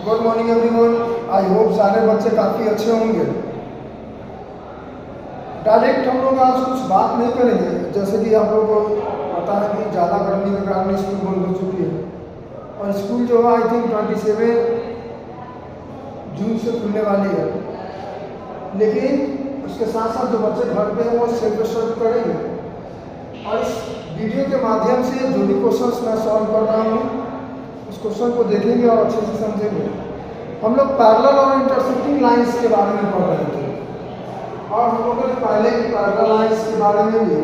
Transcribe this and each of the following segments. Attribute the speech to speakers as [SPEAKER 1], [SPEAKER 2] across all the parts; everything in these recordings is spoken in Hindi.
[SPEAKER 1] Good morning everyone. I hope सारे बच्चे काफ़ी अच्छे होंगे। डायरेक्ट हम लोग आज कुछ बात नहीं करेंगे, जैसे कि आप लोग को पता है कि ज़्यादा गर्मी के कारण स्कूल बंद हो चुकी है और स्कूल जो है आई थिंक 27 जून से खुलने वाली है। लेकिन उसके साथ साथ जो बच्चे घर पे हैं वो सेल्फ स्टडी करेंगे और इस वीडियो के माध्यम से जो भी क्वेश्चंस मैं सॉल्व कर रहा हूँ उस क्वेश्चन को देखेंगे और अच्छे से समझेंगे। हम लोग पैरेलल और इंटरसेक्टिंग लाइंस के बारे में पढ़ रहे थे और हम लोगों ने पहले भी पैरेलल लाइंस के बारे में भी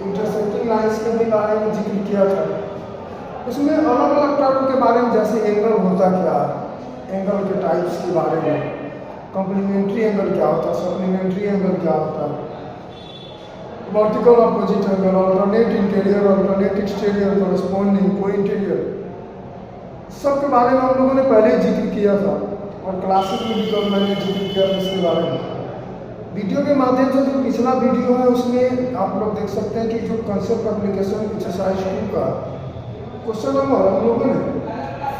[SPEAKER 1] इंटरसेक्टिंग लाइंस के भी बारे में जिक्र किया था। उसमें अलग अलग टर्म के बारे में, जैसे एंगल होता क्या, एंगल के टाइप्स के बारे में, कॉम्प्लीमेंट्री एंगल क्या होता है, सप्लीमेंट्री एंगल क्या होता है, vertical opposite angle, alternate interior, alternate exterior, corresponding, को इंटीरियर, सब के बारे में हम लोगों ने पहले जिक्र किया था और क्लासेस में भी कल मैंने जिक्र किया था इसके बारे में। वीडियो के माध्यम से जो पिछला वीडियो है उसमें आप लोग देख सकते हैं कि जो कंसेप्ट एप्लीकेशन एक्सरसाइज 2 का क्वेश्चन नंबर हम लोगों ने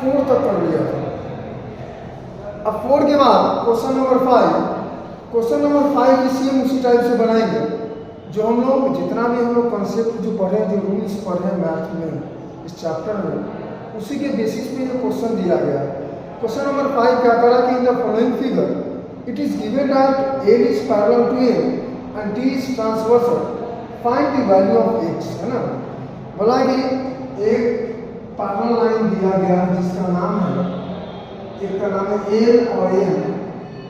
[SPEAKER 1] 4 तक कर लिया था। अब 4 के बाद क्वेश्चन नंबर 5 भी सेम उसी टाइप से बनाएंगे। जो हम लोग जितना भी हम लोग कंसेप्ट जो पढ़े, जो रूल्स पढ़े मैथ में इस चैप्टर में, उसी के बेसिस पे ये क्वेश्चन दिया गया। क्वेश्चन नंबर 5 क्या करा कि in the following figure it is given that L is parallel to M and T is transversal, find the value of x, है ना। बोला कि एक पैरेलल लाइन दिया गया जिसका नाम है, एक का नाम है L और M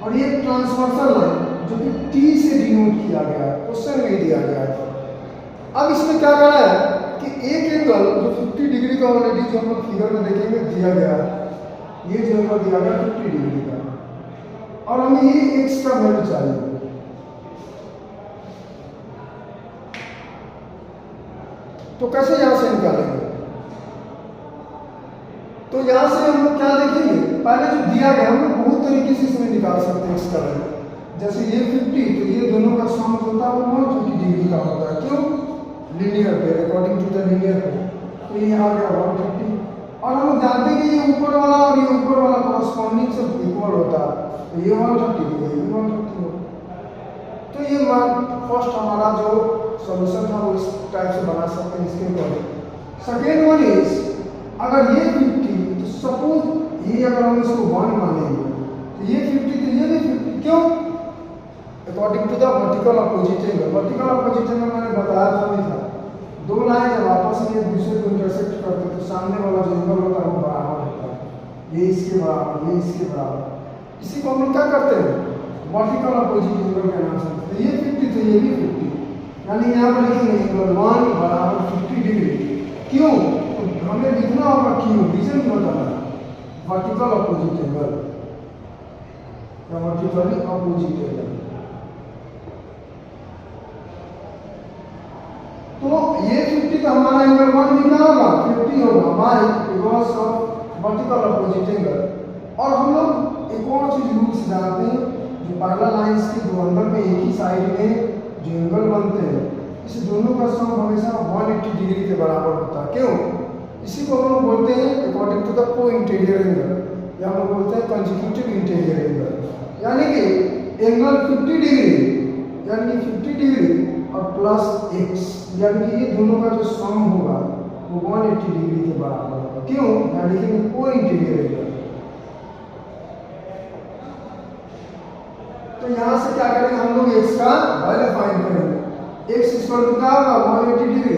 [SPEAKER 1] और ये ट्रांसवर्सल लाइन जो कि T से डिनोट किया गया है, क्वेश्चन में दिया गया है। अब इसमें क्या करा है कि एक एंगल जो 50 डिग्री का ऑलरेडी जो हम लोग फिगर में देखेंगे दिया गया है, ये जो एंगल दिया गया 50 डिग्री का और हमें ये x का वैल्यू चाहिए। तो कैसे यहां से निकालेंगे? तो यहां से हम लोग क्या देखेंगे, पहले जो दिया गया हम लोग बहुत तरीके से इसमें निकाल सकते हैं x का वैल्यू। जैसे ये 50 तो ये दोनों का सम होता है वो 150 डिग्री का होता है। क्यों? लीनियर पे, अकॉर्डिंग टू द लीनियर पे। तो ये आ गया 150 और हम जानते हैं कि ये ऊपर वाला और ये ऊपर वाला कॉरस्पॉन्डिंग से इक्वल होता है, तो ये 130 हो, ये 130 हो। तो ये फर्स्ट हमारा जो सॉल्यूशन था वो इस टाइप से बना सकते हैं इसके ऊपर। सेकेंड वन इज, अगर ये 50 तो सपोज ये अगर हम इसको 1 मानेंगे तो ये 50 तो ये भी 50। क्यों? According to the vertical opposite angle. Vertical opposite angle मैंने बताया था नहीं था, दो लाइन जब आपस में एक दूसरे को इंटरसेक्ट करते हैं तो सामने वाला जो एंगल होता है वो बराबर होता है, ये इसके बराबर, ये इसके बराबर। इसी को हम लोग क्या करते हैं, वर्टिकल अपोजिट एंगल के नाम से। तो ये 50 तो ये भी 50, यानी यहाँ पर लिखेंगे एंगल 1 बराबर 50 डिग्री। क्यों? तो हमें लिखना होगा क्यों, रीजन बताना है, वर्टिकल अपोजिट एंगल या वर्टिकली अपोजिट एंगल। तो ये 50 का हमारा एंगल 1 लिखना होगा, 50 होगा by because of vertical opposite angle. और हम लोग एक और चीज रूल्स जानते हैं, जो पैरेलल लाइंस के दो अंदर में एक ही साइड में जो एंगल बनते हैं इस दोनों का सम हमेशा 180 डिग्री के बराबर होता है। क्यों? इसी को हम लोग बोलते हैं अकॉर्डिंग टू द को इंटीरियर एंगल, या हम लोग बोलते हैं कंसेक्यूटिव इंटीरियर एंगल। यानी कि एंगल 50 डिग्री यानी कि 50 डिग्री और प्लस x, यानी कि ये दोनों का जो सम होगा वो 180 डिग्री के बराबर होगा। क्यों? यानी कि को इंटीरियर एंगल। तो यहां से क्या करेंगे हम लोग, x का वैल्यू फाइंड करेंगे। x इक्वल टू क्या होगा, 180 डिग्री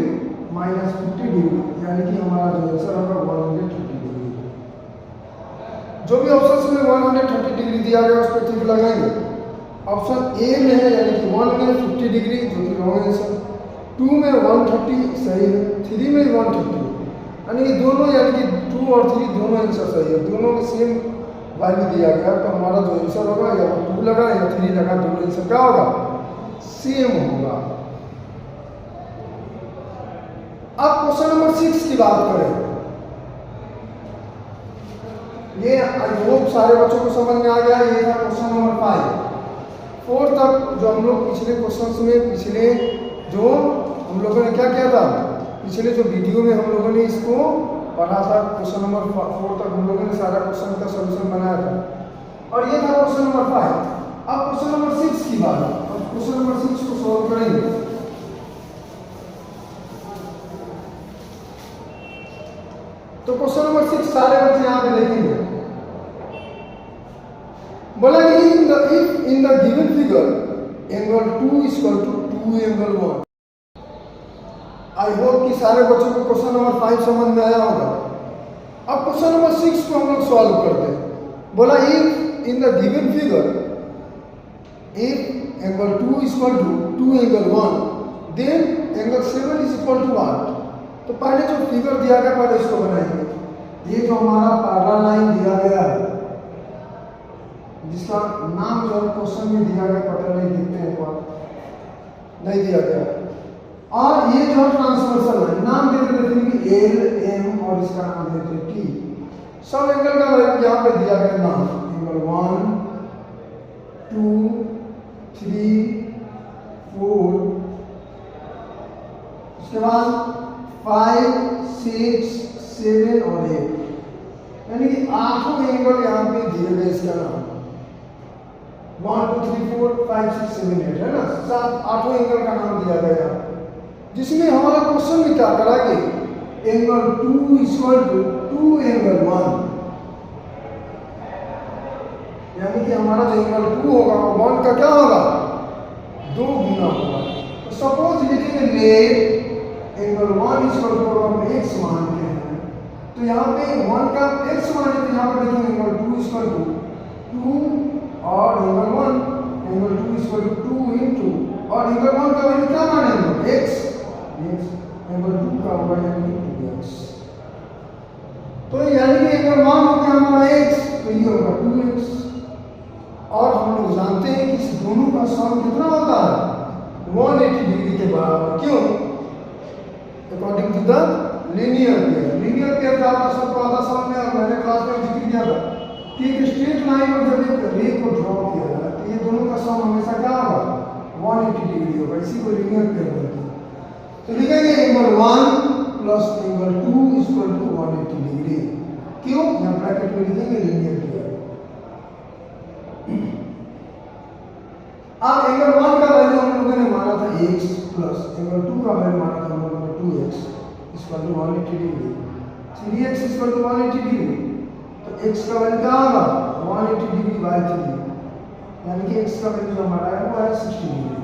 [SPEAKER 1] माइनस 50 डिग्री, यानी कि हमारा जो आंसर होगा 130 डिग्री। जो भी ऑप्शंस में 130 डिग्री दिया गया उस पर टिक लगाएंगे। ऑप्शन ए में है यानी कि 1 में 50 डिग्री जो कि रॉन्ग आंसर, 2 में 130 सही है, 3 में 130, यानी कि दोनों यानी कि 2 और 3 दोनों आंसर सही है, दोनों में सेम वैल्यू दिया गया। तो हमारा जो आंसर होगा या 2 लगा या 3 लगा, दोनों आंसर क्या होगा, सेम होगा। अब क्वेश्चन नंबर 6 की बात करें। ये आई होप सारे बच्चों को समझ में आ गया। ये था क्वेश्चन नंबर 5। 4 तक जो हम लोग पिछले क्वेश्चंस में, पिछले जो हम लोगों ने क्या किया था, पिछले जो वीडियो में हम लोगों ने इसको पढ़ा था, क्वेश्चन नंबर 4 तक हम लोगों ने सारा क्वेश्चन का सोल्यूशन बनाया था और ये था क्वेश्चन नंबर 5। अब क्वेश्चन नंबर 6 की बात है। अब क्वेश्चन नंबर 6 को सॉल्व करेंगे। तो क्वेश्चन नंबर 6 सारे बच्चे यहाँ पे देखेंगे। बोला कि in the given figure angle 2 is equal to 2 angle 1। I hope कि सारे बच्चों को क्वेश्चन नंबर 5 समझ में आया होगा। अब क्वेश्चन नंबर 6 को हम लोग सॉल्व करते हैं। बोला if in the given figure if angle 2 is equal to 2 angle 1 then angle 7 is equal to what. तो पहले जो फिगर दिया गया पहले इसको बनाएंगे। ये जो हमारा पैरेलल लाइन दिया गया है जिसका नाम जो क्वेश्चन में दिया गया, पता नहीं देखते हैं पर नहीं दिया गया, और ये जो ट्रांसवर्सल लाइन नाम दे देते हैं कि एल एम और इसका नाम देते हैं टी। सब एंगल का वैल्यू यहाँ पे दिया गया नाम, एंगल 1 2 3 4, उसके बाद 5 6 7 और 8, यानी कि 8 एंगल यहाँ पे दिए गए। इसका नाम 1 2 3 4 5 6 7 8 है ना, 7 8 एंगल का नाम दिया गया, जिसमें हमारा क्वेश्चन में क्या करा कि एंगल 2 इक्वल टू 2 एंगल 1, यानी कि हमारा जो एंगल 2 होगा वो 1 का क्या होगा 2 गुना होगा। तो सपोज लिखेंगे लेट एंगल 1 इक्वल टू हम x मानते हैं, तो यहाँ पे 1 का x माने तो यहाँ पर देखेंगे एंगल 2 इक्वल टू 2 और angle 1 angle 2 equal to 2 into और एंगल 1 का वैल्यू क्या माने हम x एंगल 2 का होगा यानी 2x। तो यानी कि एंगल 1 हो गया हमारा x, तो ये होगा 2x। और हम लोग जानते हैं कि इस दोनों का सम कितना होता है 180 डिग्री के बराबर। क्यों? According to the linear pair. Linear pair का आपका सबको आता समझ में, और मैंने क्लास में जिक्र किया था कि एक स्ट्रेट लाइन और जब एक रे को ड्रॉ किया जाए तो ये दोनों का सम हमेशा क्या होगा 180 डिग्री होगा, इसी को लीनियर पेयर बोलते हैं। तो लिखेंगे angle 1 plus angle 2 equal to 180 degree. क्यों? यहाँ ब्रैकेट में लिखेंगे लीनियर पेयर। अब एंगल 1 का वैल्यू हम लोगों ने माना था x प्लस एंगल 2 का वैल्यू माना था हम लोगों ने 2x equal to 180 degree. 3x equal to 180 degree, तो x का वैल्यू क्या होगा 180 डिग्री बाय 3, यानी कि x का वैल्यू जो हमारा है वो है 60 डिग्री।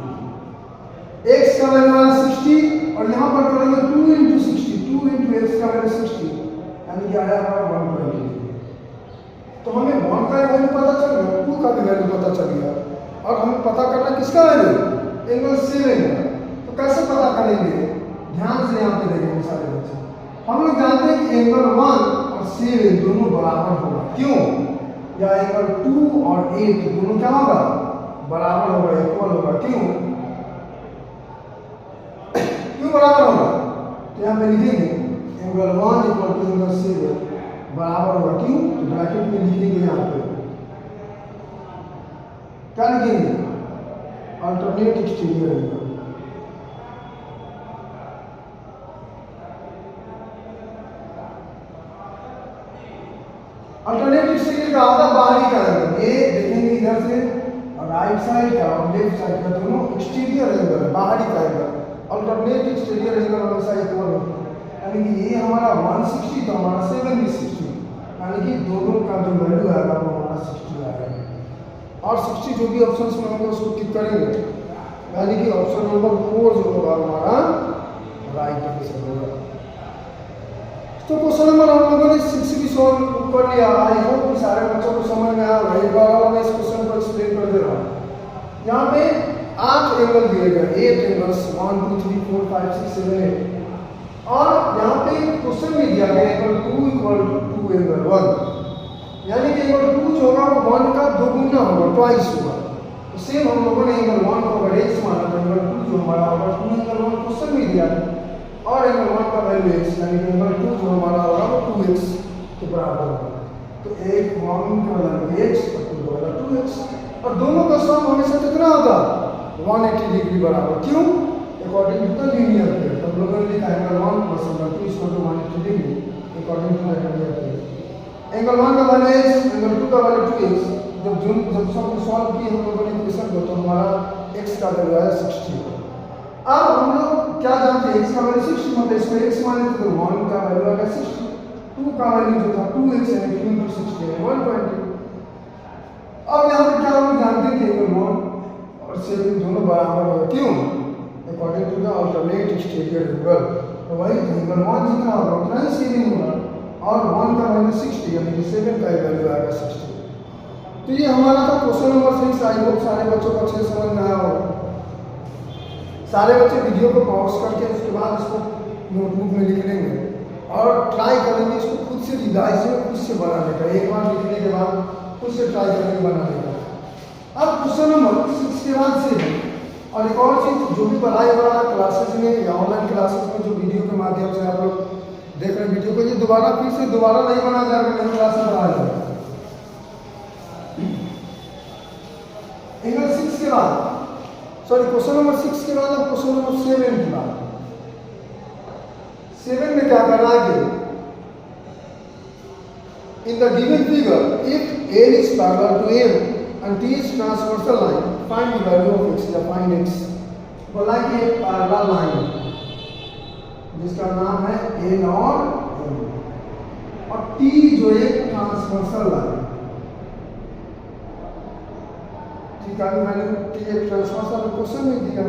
[SPEAKER 1] x का वैल्यू है 60 और यहाँ पर करेंगे 2 into 60, 2 into x का वैल्यू 60, यानी कि आया हमारा 120 डिग्री। तो हमें 1 का वैल्यू पता चल गया, 2 का भी वैल्यू पता चल गया, और हमें पता करना किसका वैल्यू एंगल 7 का। तो कैसे पता करेंगे? ध्यान से यहाँ पे देखेंगे सारे बच्चे। हम लोग जानते हैं कि एंगल 1 और 7 दोनों बराबर होगा। क्यों? या एंगल 2 और 8 दोनों क्या होगा बराबर होगा, इक्वल होगा। क्यों क्यों बराबर होगा? तो यहाँ पे लिखेंगे एंगल 1 इक्वल टू एंगल 7 बराबर होगा। क्यों? तो ब्रैकेट में लिखेंगे यहाँ पे क्या लिखेंगे alternate exterior angle. Alternate exterior का होता बाहरी का एंगल, ये देखेंगे इधर से और राइट साइड का और लेफ्ट साइड का दोनों एक्सटीरियर एंगल है, बाहरी का एंगल। अल्टरनेट एक्सटीरियर एंगल हमेशा इक्वल होता है, यानी कि ये हमारा 160 तो हमारा 7 भी 60, यानी कि दोनों का जो वैल्यू आएगा वो हमारा 60 आएगा। और 60 जो भी ऑप्शंस में होंगे उसको टिक करेंगे, यानी कि ऑप्शन नंबर 4 जो होगा हमारा राइट आंसर होगा। तो क्वेश्चन नंबर हम लोगों ने 6 भी सॉल्व कर लिया। आई होप कि सारे बच्चों को समझ में आया। एक बार और मैं इस क्वेश्चन को एक्सप्लेन कर दे रहा हूँ। यहाँ पे 8 एंगल दिए गए, 8 एंगल्स 1 2 3 4 5 6 7 8, और यहाँ पे क्वेश्चन में दिया गया एंगल 2 इक्वल टू 2 एंगल 1, यानी कि एंगल 2 जो होगा वो 1 का 2 गुना होगा, ट्वाइस होगा। तो सेम हम लोगों ने एंगल 1 को अगर x माना तो एंगल 2 जो हमारा होगा 2 एंगल 1 क्वेश्चन में दिया है, और एंगल 1 का वैल्यू x, यानी कि एंगल 2 जो हमारा होगा वो 2x के बराबर होगा। तो एक 1 का वैल्यू x और 2 का वैल्यू 2x, और दोनों का सम हमेशा कितना होगा 180 डिग्री बराबर। क्यों? According to the linear pair. तो हम लोगों ने लिखा angle 1 plus angle 2 equal to 180 degree according to the radius. Angle 1 का वैल्यू x, एंगल 2 का वैल्यू 2x। जब सब सॉल्व किए हम लोगों ने इक्वेशन को, तो हमारा x का वैल्यू आया 60। अब हम लोग क्या जानते हैं, x का वैल्यू 60 मतलब इसको x मान लेते तो 1 का वैल्यू आएगा 60, 2 का वैल्यू जो था 2x यानी 2 × 60 है 120। अब यहाँ पे क्या हम लोग जानते हैं कि एंगल 1 और 7 दोनों बराबर होगा, क्यों? According to the alternate exterior angle. तो वही एंगल 1 जितना होगा उतना ही 7 होगा, और 1 का वैल्यू 60 यानी कि 7 का वैल्यू आएगा 60। तो ये हमारा था क्वेश्चन नंबर 6। आई होप सारे बच्चों को अच्छे समझ में आया होगा। सारे बच्चे वीडियो को पॉज करके उसके बाद इसको नोटबुक में लिख लेंगे और ट्राई करेंगे इसको खुद से रिवाइज में खुद से बनाने का। एक बार लिखने के बाद खुद से ट्राई करके बनाने का। अब क्वेश्चन नंबर 6 के बाद से है, और एक और चीज़ जो भी पढ़ाई हो रहा है क्लासेस में या ऑनलाइन क्लासेस में, जो वीडियो के माध्यम से आप लोग देख रहे हैं वीडियो को, ये दोबारा फिर से दोबारा नहीं बनाया जाएगा, नहीं क्लास में पढ़ाया जाएगा। एंगल 6 के बाद, सॉरी क्वेश्चन नंबर 6 के बाद अब क्वेश्चन नंबर 7 की बात। 7 में क्या करना है कि in the given figure if A is parallel to M and T is transversal line, find the value of x या find x। बोला कि एक पैरेलल लाइन जिसका नाम है A और M, और T जो एक ट्रांसवर्सल लाइन, ठीक है, मैंने T एक ट्रांसवर्सल क्वेश्चन में दिया,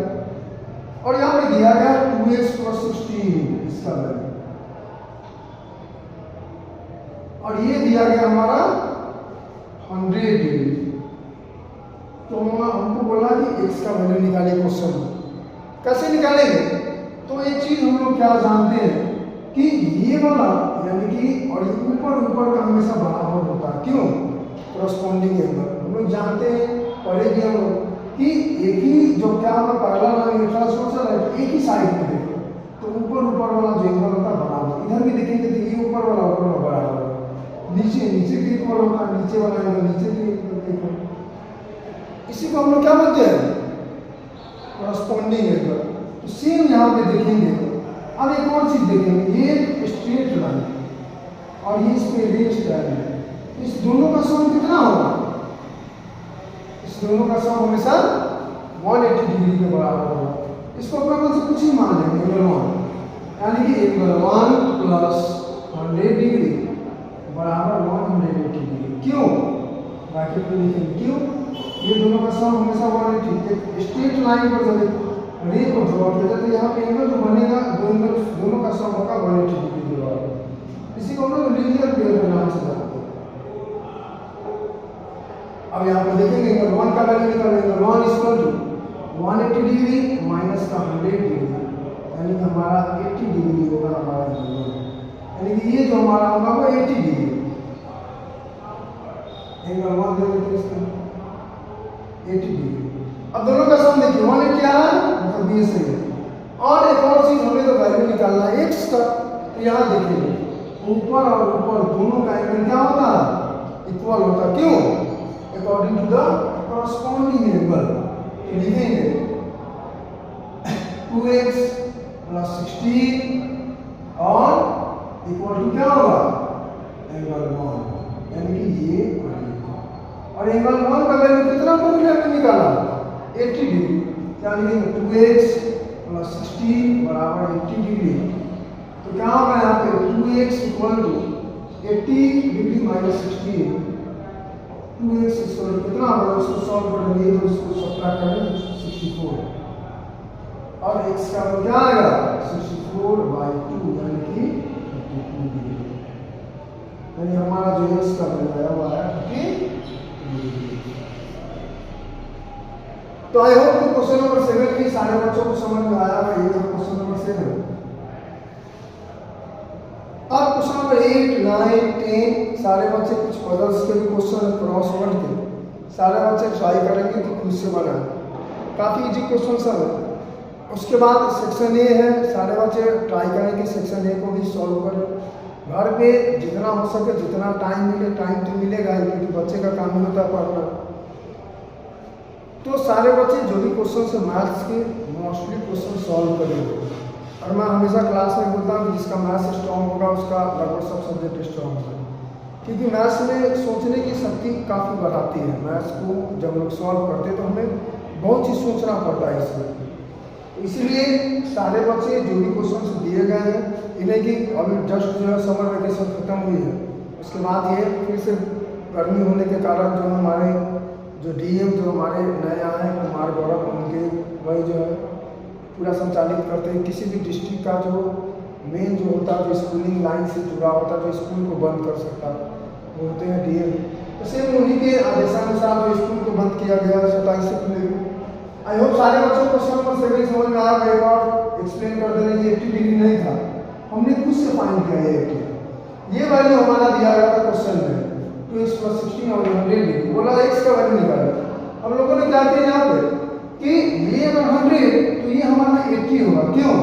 [SPEAKER 1] और यहाँ पे दिया गया 2x + 16 इसका वैल्यू, और ये दिया गया हमारा 100 डिग्री। तो हमको बोला कि x का वैल्यू निकालिए। क्वेश्चन कैसे निकालेंगे? तो एक चीज हम लोग क्या जानते हैं कि ये वाला यानी कि और ये ऊपर ऊपर का हमेशा बराबर होता है, क्यों? करस्पॉन्डिंग एंगल हम लोग जानते हैं, पढ़ेंगे हम लोग कि एक ही जो क्या होगा पैरेलल लाइन ट्रांसवर्सल है, एक ही साइड में देखो तो ऊपर ऊपर वाला जो एंगल होता है बराबर, इधर भी देखेंगे तो ये ऊपर वाला बराबर, नीचे नीचे के इक्वल होता है, नीचे वाला एंगल नीचे के इक्वल। इसी को हम लोग क्या बोलते हैं? Corresponding angle. तो सेम यहाँ पे देखेंगे। अब एक और चीज देखेंगे, ये स्ट्रेट लाइन और ये इस पे रेस्ट लाइन है, इस दोनों का सम कितना होगा? इस दोनों का सम हमेशा 180 डिग्री के बराबर होगा। इसको अपन से कुछ ही मान लेंगे, एंगल 1 यानी कि एंगल 1 + 100 डिग्री बराबर 180 डिग्री। क्यों? ब्रैकेट में लिखेंगे क्यों? ये दोनों का सम हमेशा 180। एक स्ट्रेट लाइन पर जब रे को ड्रॉ किया जाए तो यहाँ पे एंगल जो बनेगा दोनों का सम होगा 180 डिग्री के बराबर। इसी को हम लोग लीनियर पेयर के नाम से जानते हैं। अब यहाँ पर देखेंगे एंगल 1 का वैल्यू निकालेंगे। एंगल 1 = 180 डिग्री माइनस का 100 डिग्री, यानी कि हमारा 80 डिग्री होगा हमारा एंगल, यानी कि ये जो हमारा होगा वो 80 डिग्री। एंगल 1 देखो इसका 80 डिग्री। अब दोनों का सम देखिए 180 आ रहा है, मतलब ये सही है। और एक और चीज हमें तो वैल्यू निकालना है x का। तो यहाँ देखिए ऊपर और ऊपर दोनों का एंगल क्या होता है? इक्वल होता है। क्यों? According to the corresponding angle. तो लिखेंगे 2x + 16 और इक्वल टू क्या होगा? एंगल 1, यानी कि ये और एंगल 1 का वैल्यू कितना हमने निकाला? 80 डिग्री, यानी कि 2x + 16 बराबर 80 डिग्री। तो क्या होगा यहाँ पे? 2x = 80 डिग्री माइनस 16, 2x = कितना होगा? उसको सॉल्व करेंगे तो उसको सब्ट्रैक्ट करेंगे 64, और x का वैल्यू क्या आएगा? 64/2 यानी कि 52 डिग्री। यानी हमारा जो x का वैल्यू आया वो आया 52 डिग्री। तो आई होप कि क्वेश्चन नंबर 7 की सारे बच्चों को समझ में आया होगा। ये था क्वेश्चन नंबर 7। अब क्वेश्चन नंबर 8, 9, 10 सारे बच्चे कुछ पजल्स के भी क्वेश्चन क्रॉसवर्ड के सारे बच्चे ट्राई करेंगे कि खुद से बनाएं। काफ़ी इजी क्वेश्चन सब है। उसके बाद सेक्शन ए है, सारे बच्चे ट्राई करेंगे सेक्शन ए को भी सॉल्व करें। घर पे जितना हो सके जितना टाइम मिले, टाइम तो मिलेगा ही क्योंकि बच्चे का काम ही होता है पढ़ना। तो सारे बच्चे जो भी क्वेश्चन है मैथ्स के मोस्टली क्वेश्चन सॉल्व करेंगे। और मैं हमेशा क्लास में बोलता हूँ कि जिसका मैथ्स स्ट्रॉन्ग होगा उसका लगभग सब सब्जेक्ट स्ट्रॉन्ग होगा, क्योंकि मैथ्स में सोचने की शक्ति काफ़ी बढ़ाती है। मैथ्स को जब लोग सॉल्व करते हैं तो हमें बहुत चीज़ सोचना पड़ता है इसमें। इसीलिए सारे बच्चे जो भी क्वेश्चन दिए गए हैं, इन्हें कि अभी जस्ट जो है समर वेकेशन खत्म हुई है, उसके बाद ये फिर से गर्मी होने के कारण जो हमारे जो डीएम जो हमारे नए आए हैं कुमार गौरव, उनके वही जो है पूरा संचालित करते हैं। किसी भी डिस्ट्रिक्ट का जो मेन जो होता है, जो स्कूलिंग लाइन से जुड़ा होता है, जो स्कूल को बंद कर सकता है, वो होते हैं डीएम। तो सेम उन्हीं के आदेशानुसार जो स्कूल को बंद किया गया 27 अप्रैल। आई होप सारे बच्चों को क्वेश्चन नंबर 7 समझ में आ गया। एक बार एक्सप्लेन कर देने की 80 डिग्री नहीं था, हमने खुद से फाइंड किया है 80। ये वैल्यू हमारा दिया गया था क्वेश्चन में 2x + 16 और 100 डिग्री, बोला x का वैल्यू निकाला। हम लोगों ने क्या किया यहाँ पे कि ये अगर 100 तो ये हमारा 80 होगा। क्यों?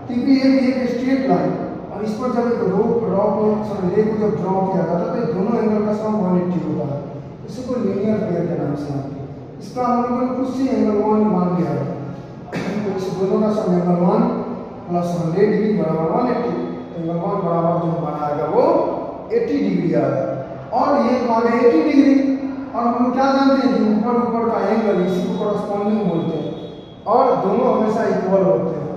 [SPEAKER 1] क्योंकि ये एक स्ट्रेट लाइन और इस पर जब एक रे को जब ड्रॉ किया जाता है तो दोनों एंगल का सम 180 होता है। इसी को लीनियर पेयर के नाम से आते हैं। इसका हम लोगों ने खुद से एंगल 1 मान लिया है। तो इस दोनों का सम एंगल 1 + 100 डिग्री बराबर 180। एंगल 1 बराबर जो हमारा आएगा वो 80 डिग्री आएगा। और ये आ गया 80 डिग्री। और हम लोग क्या जानते हैं कि ऊपर का एंगल इसी को कॉरस्पॉन्डिंग बोलते हैं और दोनों हमेशा इक्वल होते हैं।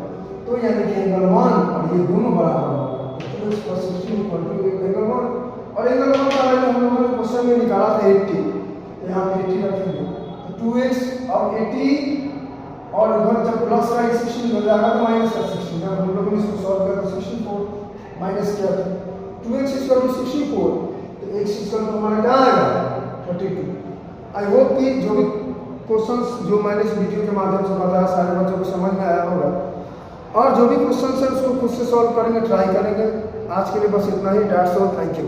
[SPEAKER 1] तो यानी कि एंगल 1 और ये दोनों बराबर होगा। तो इस पर 16 = एंगल 1 और एंगल 1 का वैल्यू हम लोगों ने क्वेश्चन में निकाला था 80। तो यहाँ पे 80 रखेंगे तो 2x और 80 और इधर जब प्लस का 16 हो जाएगा तो माइनस का 16। जब हम लोगों ने इसको सॉल्व किया तो 64 माइनस किया था 2x = 64 तो x = हमारा क्या आएगा 32। आई होप कि जो भी क्वेश्चंस जो मैंने इस वीडियो के माध्यम से बताया सारे बच्चों को समझ में आया होगा। और जो भी क्वेश्चंस हैं उसको खुद से सॉल्व करेंगे, ट्राई करेंगे। आज के लिए बस इतना ही। That's all, thank you.